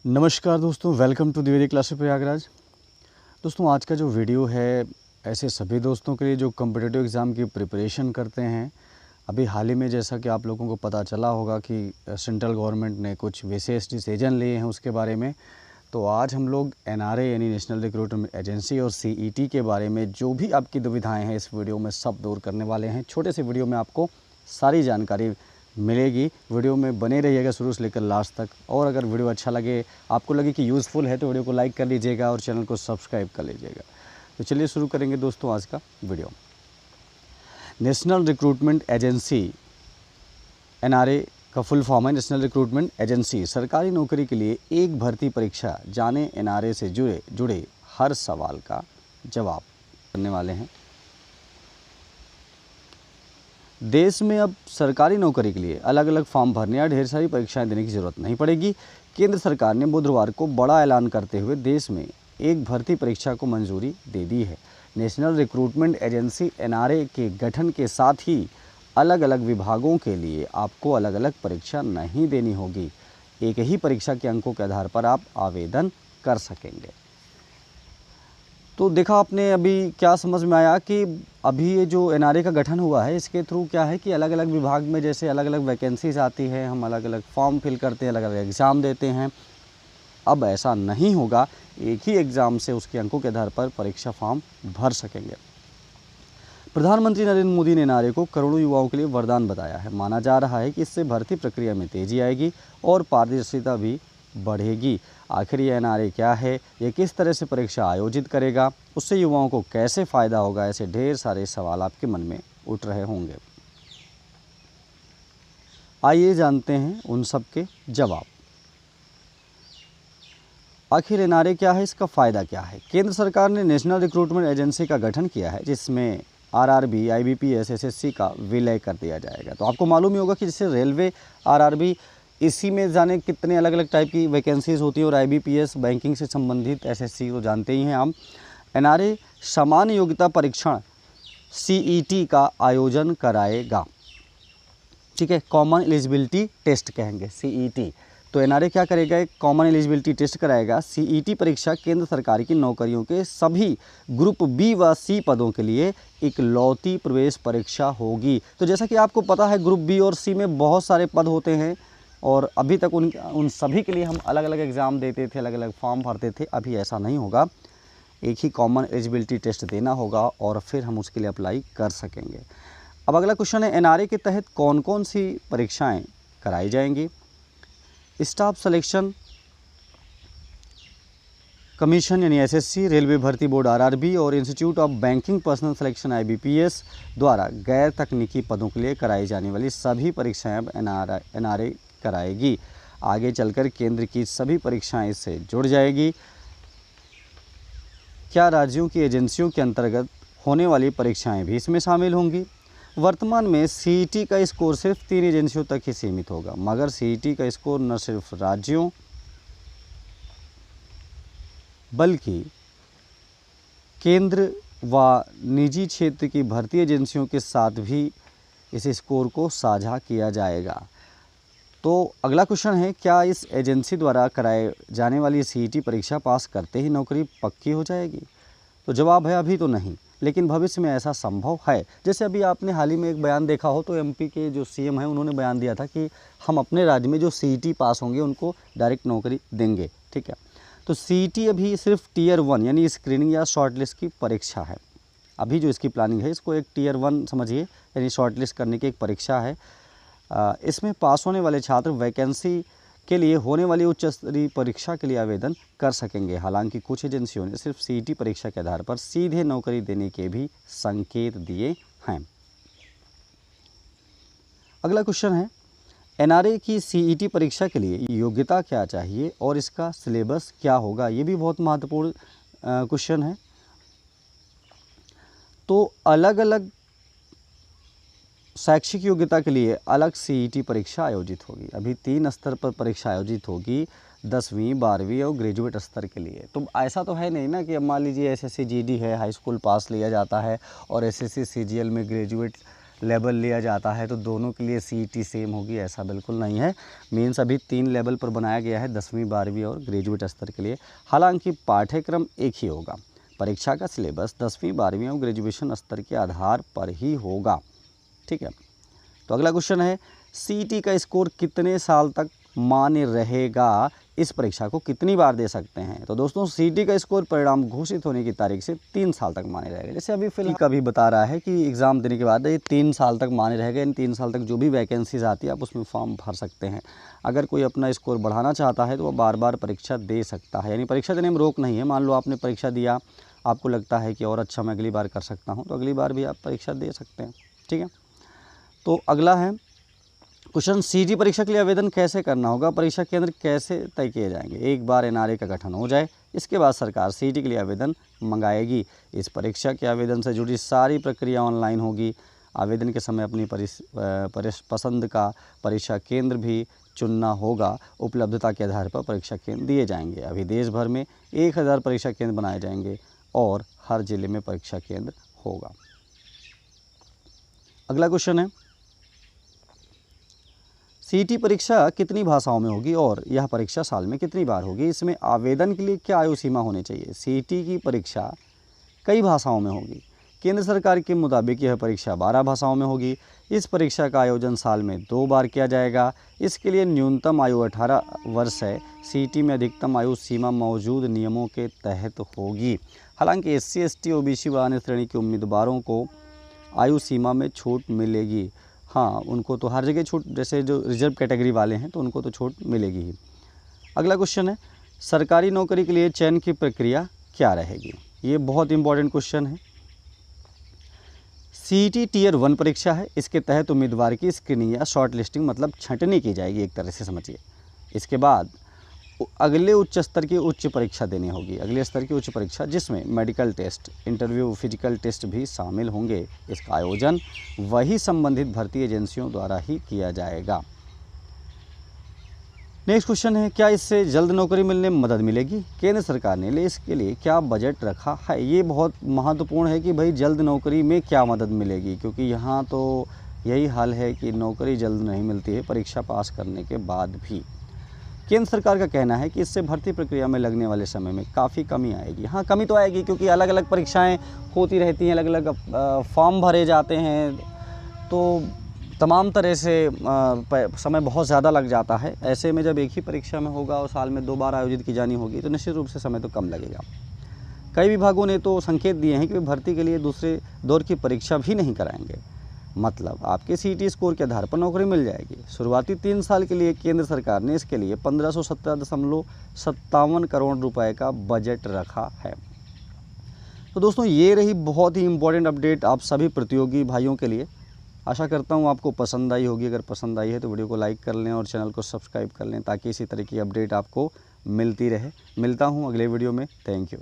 नमस्कार दोस्तों, welcome to Dwivedi classes Prayagraj. दोस्तों, आज का जो वीडियो है ऐसे सभी दोस्तों के लिए जो कॉम्पिटिटिव एग्ज़ाम की प्रिपरेशन करते हैं। अभी हाल ही में जैसा कि आप लोगों को पता चला होगा कि सेंट्रल गवर्नमेंट ने कुछ विशेष डिसीजन लिए हैं उसके बारे में। तो आज हम लोग एनआरए यानी नेशनल रिक्रूटमेंट एजेंसी और सीईटी के बारे में जो भी आपकी दुविधाएं हैं इस वीडियो में सब दूर करने वाले हैं। छोटे से वीडियो में आपको सारी जानकारी मिलेगी। वीडियो में बने रहिएगा शुरू से लेकर लास्ट तक। और अगर वीडियो अच्छा लगे, आपको लगे कि यूज़फुल है, तो वीडियो को लाइक कर लीजिएगा और चैनल को सब्सक्राइब कर लीजिएगा। तो चलिए शुरू करेंगे दोस्तों आज का video. National recruitment agency NRA का फुल फॉर्म है नेशनल रिक्रूटमेंट एजेंसी। सरकारी नौकरी के लिए एक भर्ती परीक्षा, जाने एनआरए से जुड़े हर सवाल का जवाब करने वाले हैं। देश में अब सरकारी नौकरी के लिए अलग अलग फॉर्म भरने या ढेर सारी परीक्षाएं देने की ज़रूरत नहीं पड़ेगी। केंद्र सरकार ने बुधवार को बड़ा ऐलान करते हुए देश में एक भर्ती परीक्षा को मंजूरी दे दी है। नेशनल रिक्रूटमेंट एजेंसी एनआरए के गठन के साथ ही अलग अलग विभागों के लिए आपको अलग अलग परीक्षा नहीं देनी होगी। एक ही परीक्षा के अंकों के आधार पर आप आवेदन कर सकेंगे। तो देखा आपने अभी क्या समझ में आया कि अभी ये जो एनआरए का गठन हुआ है इसके थ्रू क्या है कि अलग अलग विभाग में जैसे अलग अलग वैकेंसीज आती है, हम अलग अलग फॉर्म फिल करते हैं, अलग अलग एग्ज़ाम देते हैं। अब ऐसा नहीं होगा, एक ही एग्ज़ाम से उसके अंकों के आधार पर परीक्षा फॉर्म भर सकेंगे। प्रधानमंत्री नरेंद्र मोदी ने एनआरए को करोड़ों युवाओं के लिए वरदान बताया है। माना जा रहा है कि इससे भर्ती प्रक्रिया में तेजी आएगी और पारदर्शिता भी बढ़ेगी। आखिर ये एनआरए क्या है, ये किस तरह से परीक्षा आयोजित करेगा, उससे युवाओं को कैसे फ़ायदा होगा, ऐसे ढेर सारे सवाल आपके मन में उठ रहे होंगे। आइए जानते हैं उन सब के जवाब। आखिर एनआरए क्या है, इसका फ़ायदा क्या है। केंद्र सरकार ने नेशनल रिक्रूटमेंट एजेंसी का गठन किया है जिसमें आरआरबी, आईबीपीएस, एसएससी का विलय कर दिया जाएगा। तो आपको मालूम ही होगा कि जैसे रेलवे, आरआरबी, इसी में जाने कितने अलग अलग टाइप की वैकेंसीज़ होती हैं, और आईबीपीएस बैंकिंग से संबंधित, एसएससी तो जानते ही हैं हम। एनआरए सामान्य योग्यता परीक्षण सीईटी का आयोजन कराएगा। ठीक है, कॉमन एलिजिबिलिटी टेस्ट कहेंगे सीईटी। तो एनआरए क्या करेगा, एक कॉमन एलिजिबिलिटी टेस्ट कराएगा। सीईटी परीक्षा केंद्र सरकार की नौकरियों के सभी ग्रुप बी व सी पदों के लिए इकलौती प्रवेश परीक्षा होगी। तो जैसा कि आपको पता है, ग्रुप बी और सी में बहुत सारे पद होते हैं और अभी तक उन सभी के लिए हम अलग अलग एग्ज़ाम देते थे, अलग अलग फॉर्म भरते थे। अभी ऐसा नहीं होगा, एक ही कॉमन एलिजिबिलिटी टेस्ट देना होगा और फिर हम उसके लिए अप्लाई कर सकेंगे। अब अगला क्वेश्चन है, एनआरए के तहत कौन कौन सी परीक्षाएं कराई जाएंगी। स्टाफ सिलेक्शन कमीशन यानी एसएससी, रेलवे भर्ती बोर्ड आरआरबी और institute of banking personal selection IBPS द्वारा गैर तकनीकी पदों के लिए कराई जाने वाली सभी परीक्षाएं अब एनआरए कराएगी। आगे चलकर केंद्र की सभी परीक्षाएं इससे जुड़ जाएगी। क्या राज्यों की एजेंसियों के अंतर्गत होने वाली परीक्षाएं भी इसमें शामिल होंगी। वर्तमान में सीईटी का स्कोर सिर्फ 3 एजेंसियों तक ही सीमित होगा, मगर सीईटी का स्कोर न सिर्फ राज्यों बल्कि केंद्र व निजी क्षेत्र की भर्ती एजेंसियों के साथ भी इस स्कोर को साझा किया जाएगा। तो अगला क्वेश्चन है, क्या इस एजेंसी द्वारा कराए जाने वाली सीईटी परीक्षा पास करते ही नौकरी पक्की हो जाएगी। तो जवाब है अभी तो नहीं, लेकिन भविष्य में ऐसा संभव है। जैसे अभी आपने हाल ही में एक बयान देखा हो, तो एमपी के जो सीएम हैं उन्होंने बयान दिया था कि हम अपने राज्य में जो सीईटी पास होंगे उनको डायरेक्ट नौकरी देंगे। ठीक है, तो सीईटी अभी सिर्फ टियर 1 यानी स्क्रीनिंग या शॉर्टलिस्ट की परीक्षा है। अभी जो इसकी प्लानिंग है, इसको एक टियर 1 समझिए, यानी शॉर्टलिस्ट करने की एक परीक्षा है। इसमें पास होने वाले छात्र वैकेंसी के लिए होने वाली उच्च स्तरीय परीक्षा के लिए आवेदन कर सकेंगे। हालांकि कुछ एजेंसियों ने सिर्फ सीईटी परीक्षा के आधार पर सीधे नौकरी देने के भी संकेत दिए हैं। अगला क्वेश्चन है, एनआरए की सीईटी परीक्षा के लिए योग्यता क्या चाहिए और इसका सिलेबस क्या होगा। ये भी बहुत महत्वपूर्ण क्वेश्चन है। तो अलग अलग शैक्षिक योग्यता के लिए अलग सीईटी परीक्षा आयोजित होगी। अभी 3 स्तर पर परीक्षा आयोजित होगी, 10वीं, 12वीं और ग्रेजुएट स्तर के लिए। तो ऐसा तो है नहीं ना कि अब मान लीजिए एसएससी जीडी है, हाई स्कूल पास लिया जाता है और एसएससी सीजीएल में ग्रेजुएट लेवल लिया जाता है तो दोनों के लिए सीईटी सेम होगी, ऐसा बिल्कुल नहीं है। मेंस अभी 3 लेवल पर बनाया गया है, 10वीं 12वीं और ग्रेजुएट स्तर के लिए। हालांकि पाठ्यक्रम एक ही होगा, परीक्षा का सिलेबस 10वीं 12वीं और ग्रेजुएशन स्तर के आधार पर ही होगा। ठीक है, तो अगला क्वेश्चन है सीईटी का स्कोर कितने साल तक मान्य रहेगा, इस परीक्षा को कितनी बार दे सकते हैं। तो दोस्तों सीईटी का स्कोर परिणाम घोषित होने की तारीख से 3 साल तक मान्य रहेगा। जैसे अभी फिलहाल कभी बता रहा है कि एग्ज़ाम देने के बाद ये 3 साल तक मान्य रहेगा। इन 3 साल तक जो भी वैकेंसीज आती है आप उसमें फॉर्म भर सकते हैं। अगर कोई अपना स्कोर बढ़ाना चाहता है तो वह बार बार परीक्षा दे सकता है, यानी परीक्षा देने में रोक नहीं है। मान लो आपने परीक्षा दिया, आपको लगता है कि और अच्छा मैं अगली बार कर सकता हूँ, तो अगली बार भी आप परीक्षा दे सकते हैं। ठीक है, तो अगला है क्वेश्चन, सीईटी परीक्षा के लिए आवेदन कैसे करना होगा, परीक्षा केंद्र कैसे तय किए जाएंगे। एक बार एनआरए का गठन हो जाए, इसके बाद सरकार सीईटी के लिए आवेदन मंगाएगी। इस परीक्षा के आवेदन से जुड़ी सारी प्रक्रिया ऑनलाइन होगी। आवेदन के समय अपनी पसंद का परीक्षा केंद्र भी चुनना होगा। उपलब्धता के आधार पर परीक्षा केंद्र दिए जाएंगे। अभी देश भर में 1000 परीक्षा केंद्र बनाए जाएंगे और हर जिले में परीक्षा केंद्र होगा। अगला क्वेश्चन है सीईटी परीक्षा कितनी भाषाओं में होगी और यह परीक्षा साल में कितनी बार होगी, इसमें आवेदन के लिए क्या आयु सीमा होनी चाहिए। सीईटी की परीक्षा कई भाषाओं में होगी। केंद्र सरकार के मुताबिक यह परीक्षा 12 भाषाओं में होगी। इस परीक्षा का आयोजन साल में 2 बार किया जाएगा। इसके लिए न्यूनतम आयु 18 वर्ष है। सीईटी में अधिकतम आयु सीमा मौजूद नियमों के तहत होगी। हालांकि एससी, एसटी, ओबीसी व अन्य श्रेणी के उम्मीदवारों को आयु सीमा में छूट मिलेगी। हाँ, उनको तो हर जगह छूट, जैसे जो रिजर्व कैटेगरी वाले हैं तो उनको तो छूट मिलेगी ही। अगला क्वेश्चन है सरकारी नौकरी के लिए चयन की प्रक्रिया क्या रहेगी। ये बहुत इंपॉर्टेंट क्वेश्चन है। सीईटी टियर 1 परीक्षा है। इसके तहत उम्मीदवार की स्क्रीनिंग या शॉर्ट लिस्टिंग मतलब छंटनी की जाएगी, एक तरह से समझिए। इसके बाद अगले उच्च स्तर की उच्च परीक्षा देनी होगी, अगले स्तर की उच्च परीक्षा, जिसमें medical test, interview, physical test भी शामिल होंगे। इसका आयोजन वही संबंधित भर्ती एजेंसियों द्वारा ही किया जाएगा। नेक्स्ट क्वेश्चन है क्या इससे जल्द नौकरी मिलने में मदद मिलेगी। केंद्र सरकार ने इसके लिए क्या बजट रखा है। ये बहुत महत्वपूर्ण है कि भाई जल्द नौकरी में क्या मदद मिलेगी, क्योंकि यहाँ तो यही हाल है कि नौकरी जल्द नहीं मिलती है परीक्षा पास करने के बाद भी। केंद्र सरकार का कहना है कि इससे भर्ती प्रक्रिया में लगने वाले समय में काफ़ी कमी आएगी। हाँ, कमी तो आएगी क्योंकि अलग अलग परीक्षाएं होती रहती हैं, अलग अलग फॉर्म भरे जाते हैं, तो तमाम तरह से समय बहुत ज़्यादा लग जाता है। ऐसे में जब एक ही परीक्षा में होगा और साल में 2 बार आयोजित की जानी होगी तो निश्चित रूप से समय तो कम लगेगा। कई विभागों ने तो संकेत दिए हैं कि वे भर्ती के लिए दूसरे दौर की परीक्षा भी नहीं कराएंगे। मतलब आपके सीईटी स्कोर के आधार पर नौकरी मिल जाएगी। शुरुआती 3 साल के लिए केंद्र सरकार ने इसके लिए 1517.57 करोड़ रुपए का बजट रखा है। तो दोस्तों ये रही बहुत ही इम्पोर्टेंट अपडेट आप सभी प्रतियोगी भाइयों के लिए। आशा करता हूँ आपको पसंद आई होगी। अगर पसंद आई है तो वीडियो को लाइक कर लें और चैनल को सब्सक्राइब कर लें ताकि इसी तरह की अपडेट आपको मिलती रहे। मिलता हूँ अगले वीडियो में। Thank you.